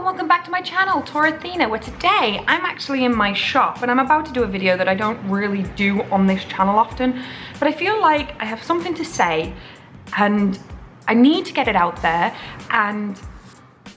welcome back to my channel, TorAthena, where today I'm actually in my shop and I'm about to do a video that I don't really do on this channel often, but I feel like I have something to say and I need to get it out there, and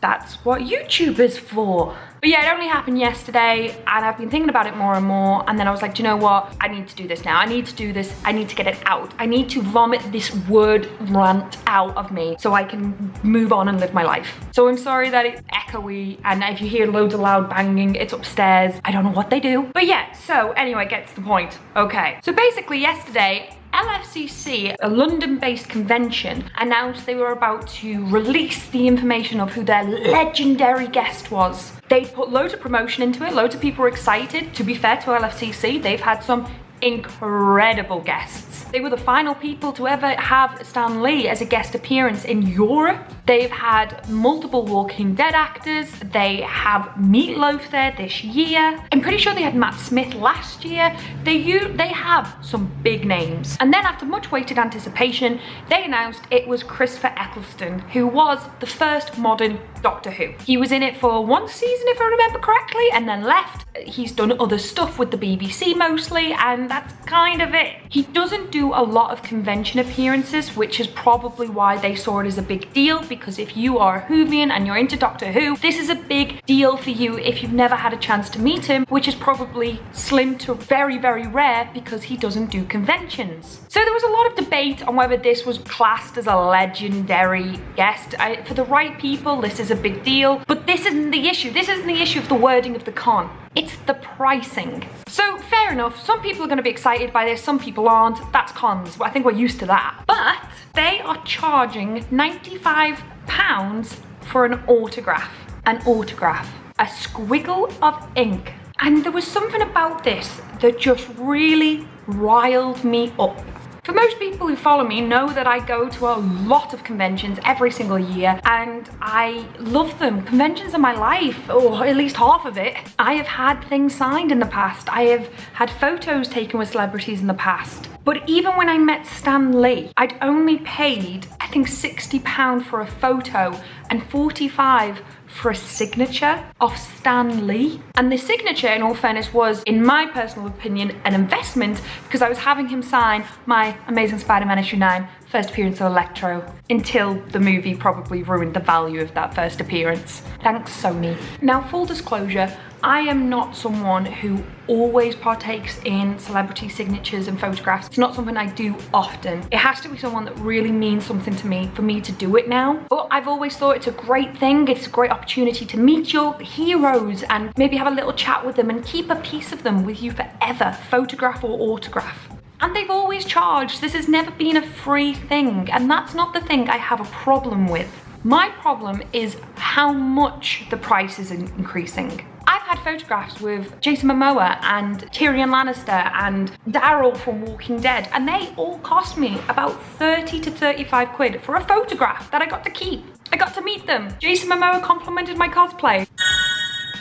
that's what YouTube is for. But yeah, it only happened yesterday and I've been thinking about it more and more, and then I was like, do you know what? I need to do this now. I need to do this. I need to get it out. I need to vomit this word rant out of me so I can move on and live my life. So I'm sorry that it's echoey, and if you hear loads of loud banging, it's upstairs. I don't know what they do. But yeah, so anyway, gets to the point. Okay, so basically yesterday, LFCC, a London-based convention, announced they were about to release the information of who their legendary guest was. They put loads of promotion into it, loads of people were excited. To be fair to LFCC, they've had some incredible guests. They were the final people to ever have Stan Lee as a guest appearance in Europe. They've had multiple Walking Dead actors. They have Meatloaf there this year. I'm pretty sure they had Matt Smith last year. They have some big names. And then after much weighted anticipation, they announced it was Christopher Eccleston, who was the first modern Doctor Who. He was in it for one season, if I remember correctly, and then left. He's done other stuff with the BBC mostly, and that's kind of it. He doesn't do a lot of convention appearances, which is probably why they saw it as a big deal, because if you are a Whovian and you're into Doctor Who, this is a big deal for you if you've never had a chance to meet him, which is probably slim to very, very rare because he doesn't do conventions. So there was a lot of debate on whether this was classed as a legendary guest. For the right people, this is a big deal, but this isn't the issue. This isn't the issue of the wording of the con. It's the pricing. So fair enough, some people are going to be excited by this, some people aren't. That's cons. I think we're used to that. But they are charging £95 for an autograph. An autograph. A squiggle of ink. And there was something about this that just really riled me up. For most people who follow me know that I go to a lot of conventions every single year and I love them. Conventions are my life, or at least half of it. I have had things signed in the past. I have had photos taken with celebrities in the past. But even when I met Stan Lee, I'd only paid, I think, £60 for a photo and £45 for a signature of Stan Lee. And the signature, in all fairness, was, in my personal opinion, an investment, because I was having him sign my Amazing Spider-Man issue 9 first appearance of Electro, until the movie probably ruined the value of that first appearance. Thanks, Sony. Now, full disclosure, I am not someone who always partakes in celebrity signatures and photographs. It's not something I do often. It has to be someone that really means something to me for me to do it now. But I've always thought it's a great thing. It's a great opportunity to meet your heroes and maybe have a little chat with them and keep a piece of them with you forever, photograph or autograph. And they've always charged. This has never been a free thing, and that's not the thing I have a problem with. My problem is how much the price is increasing. I've had photographs with Jason Momoa and Tyrion Lannister and Daryl from Walking Dead, and they all cost me about 30 to 35 quid for a photograph that I got to keep. I got to meet them. Jason Momoa complimented my cosplay.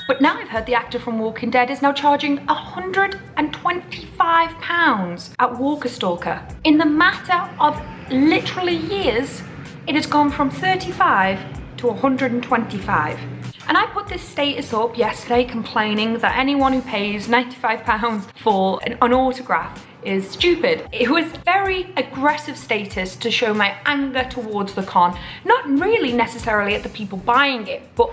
But now I've heard the actor from Walking Dead is now charging £125 at Walker Stalker. In the matter of literally years, it has gone from 35 to 125. And I put this status up yesterday complaining that anyone who pays £95 for an autograph is stupid. It was very aggressive status to show my anger towards the con. Not really necessarily at the people buying it, but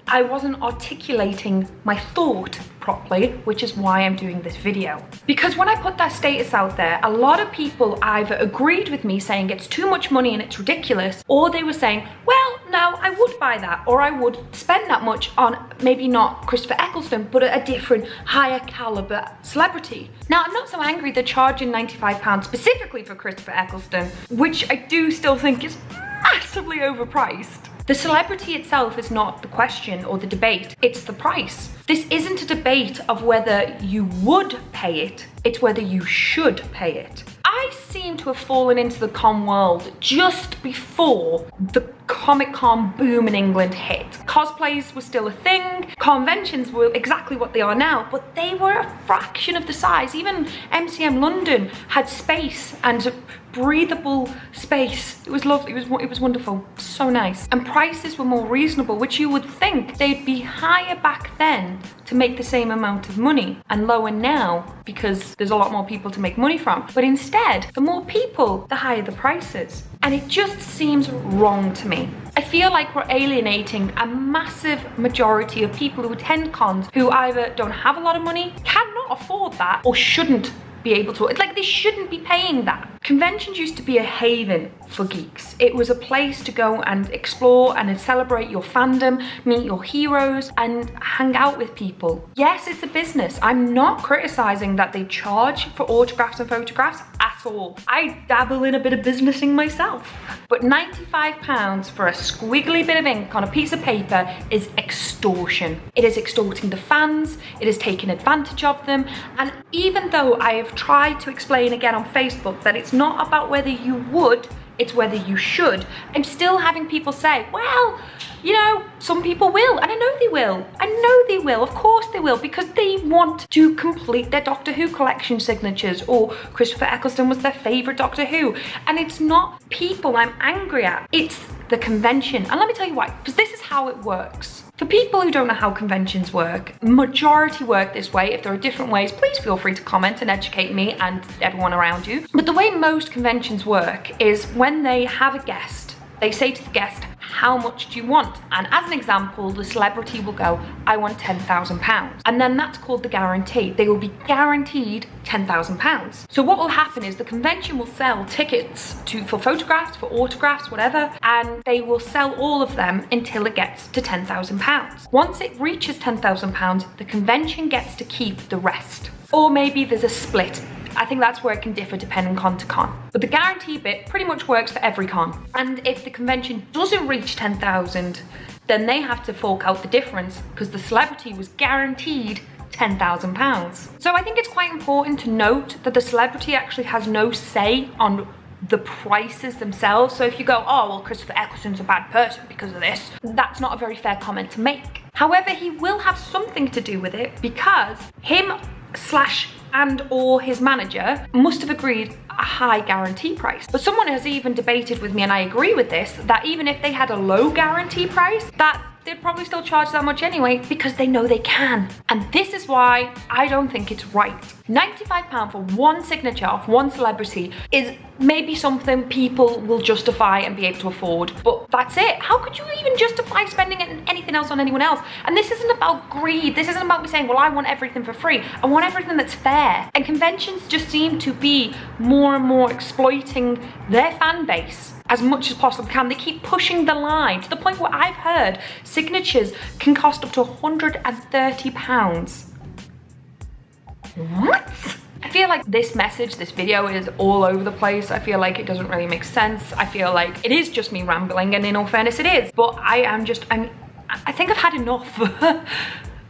I wasn't articulating my thought properly, which is why I'm doing this video. Because when I put that status out there, a lot of people either agreed with me saying it's too much money and it's ridiculous, or they were saying, well, no, I would buy that, or I would spend that much on maybe not Christopher Eccleston, but a different higher caliber celebrity. Now, I'm not so angry they're charging £95 specifically for Christopher Eccleston, which I do still think is massively overpriced. The celebrity itself is not the question or the debate, it's the price. This isn't a debate of whether you would pay it, it's whether you should pay it. I seem to have fallen into the con world just before the Comic-Con boom in England hit. Cosplays were still a thing, conventions were exactly what they are now, but they were a fraction of the size. Even MCM London had space and breathable space. It was lovely, it was wonderful, so nice. And prices were more reasonable, which you would think they'd be higher back then to make the same amount of money and lower now because there's a lot more people to make money from. But instead, the more people, the higher the prices. And it just seems wrong to me. I feel like we're alienating a massive majority of people who attend cons who either don't have a lot of money, cannot afford that, or shouldn't be able to, like they shouldn't be paying that. Conventions used to be a haven for geeks. It was a place to go and explore and celebrate your fandom, meet your heroes and hang out with people. Yes, it's a business. I'm not criticizing that they charge for autographs and photographs at all. I dabble in a bit of businessing myself. But £95 for a squiggly bit of ink on a piece of paper is extortion. It is extorting the fans, it is taking advantage of them, and even though I have tried to explain again on Facebook that it's not about whether you would, it's whether you should, I'm still having people say, well, you know, some people will, and I know they will. I know they will, of course they will, because they want to complete their Doctor Who collection signatures, or Christopher Eccleston was their favourite Doctor Who. And it's not people I'm angry at, it's the convention. And let me tell you why, because this is how it works. For people who don't know how conventions work, majority work this way. If there are different ways, please feel free to comment and educate me and everyone around you. But the way most conventions work is when they have a guest, they say to the guest, how much do you want? And as an example, the celebrity will go, I want £10,000. And then that's called the guarantee. They will be guaranteed £10,000. So what will happen is the convention will sell tickets for photographs, for autographs, whatever, and they will sell all of them until it gets to £10,000. Once it reaches £10,000, the convention gets to keep the rest. Or maybe there's a split. I think that's where it can differ depending con to con. But the guarantee bit pretty much works for every con. And if the convention doesn't reach 10,000, then they have to fork out the difference because the celebrity was guaranteed £10,000. So I think it's quite important to note that the celebrity actually has no say on the prices themselves. So if you go, oh, well, Christopher Eccleston's a bad person because of this, that's not a very fair comment to make. However, he will have something to do with it because him and or his manager must have agreed a high guarantee price. But someone has even debated with me, and I agree with this, that even if they had a low guarantee price, that they'd probably still charge that much anyway because they know they can. And this is why I don't think it's right. £95 for one signature of one celebrity is maybe something people will justify and be able to afford, but that's it. How could you even justify spending anything else on anyone else? And this isn't about greed. This isn't about me saying, well, I want everything for free. I want everything that's fair. And conventions just seem to be more and more exploiting their fan base as much as possible can. They keep pushing the line to the point where I've heard signatures can cost up to £130. What? I feel like this message, this video is all over the place. I feel like it doesn't really make sense. I feel like it is just me rambling, and in all fairness it is. But I think I've had enough.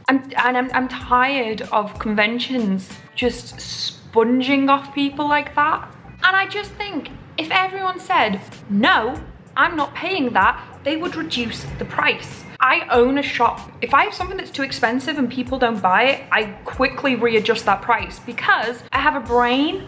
I'm tired of conventions just sponging off people like that. And I just think if everyone said, no, I'm not paying that, they would reduce the price. I own a shop. If I have something that's too expensive and people don't buy it, I quickly readjust that price because I have a brain.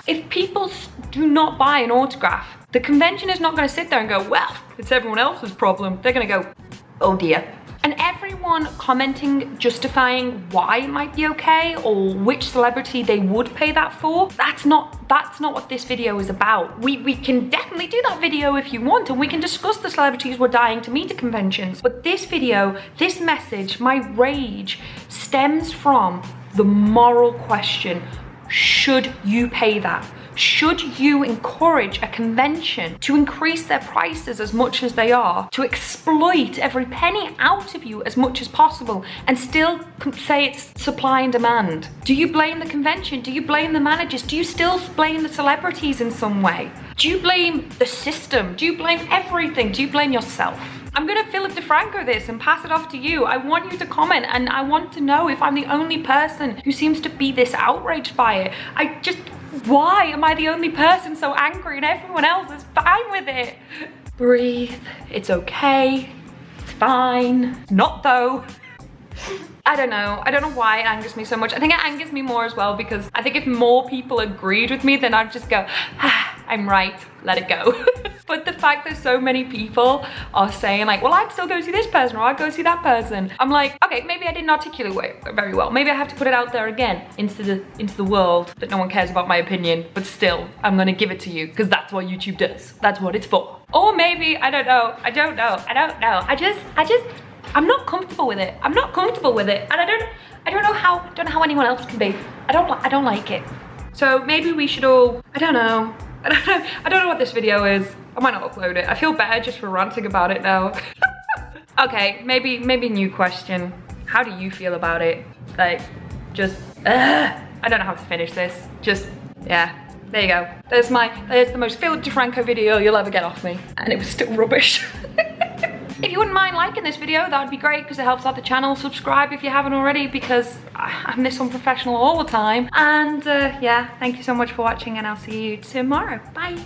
If people do not buy an autograph, the convention is not going to sit there and go, well, it's everyone else's problem. They're going to go, oh dear. And everyone commenting, justifying why it might be okay or which celebrity they would pay that for, that's not what this video is about. We can definitely do that video if you want, and we can discuss the celebrities we're dying to meet at conventions. But this video, this message, my rage stems from the moral question. Should you pay that? Should you encourage a convention to increase their prices as much as they are, to exploit every penny out of you as much as possible, and still say it's supply and demand? Do you blame the convention? Do you blame the managers? Do you still blame the celebrities in some way? Do you blame the system? Do you blame everything? Do you blame yourself? I'm gonna Philip DeFranco this and pass it off to you. I want you to comment, and I want to know if I'm the only person who seems to be this outraged by it. Why am I the only person so angry and everyone else is fine with it? Breathe, it's okay, it's fine. Not though. I don't know why it angers me so much. I think it angers me more as well because I think if more people agreed with me, then I'd just go, ah, I'm right, let it go. But the fact that so many people are saying like, well, I'd still go see this person or I'd go see that person. I'm like, okay, maybe I didn't articulate it very well. Maybe I have to put it out there again into the world that no one cares about my opinion, but still, I'm gonna give it to you because that's what YouTube does. That's what it's for. Or maybe, I don't know. I don't know. I'm not comfortable with it. I'm not comfortable with it. And I don't know how anyone else can be. I don't like it. So maybe we should all, I don't know what this video is. I might not upload it. I feel better just for ranting about it now. Okay, maybe new question. How do you feel about it? Like, just, I don't know how to finish this. Just, yeah, there you go. There's the most Philip DeFranco video you'll ever get off me. And it was still rubbish. If you wouldn't mind liking this video, that would be great because it helps out the channel. Subscribe if you haven't already because I'm this unprofessional all the time. And yeah, thank you so much for watching and I'll see you tomorrow. Bye.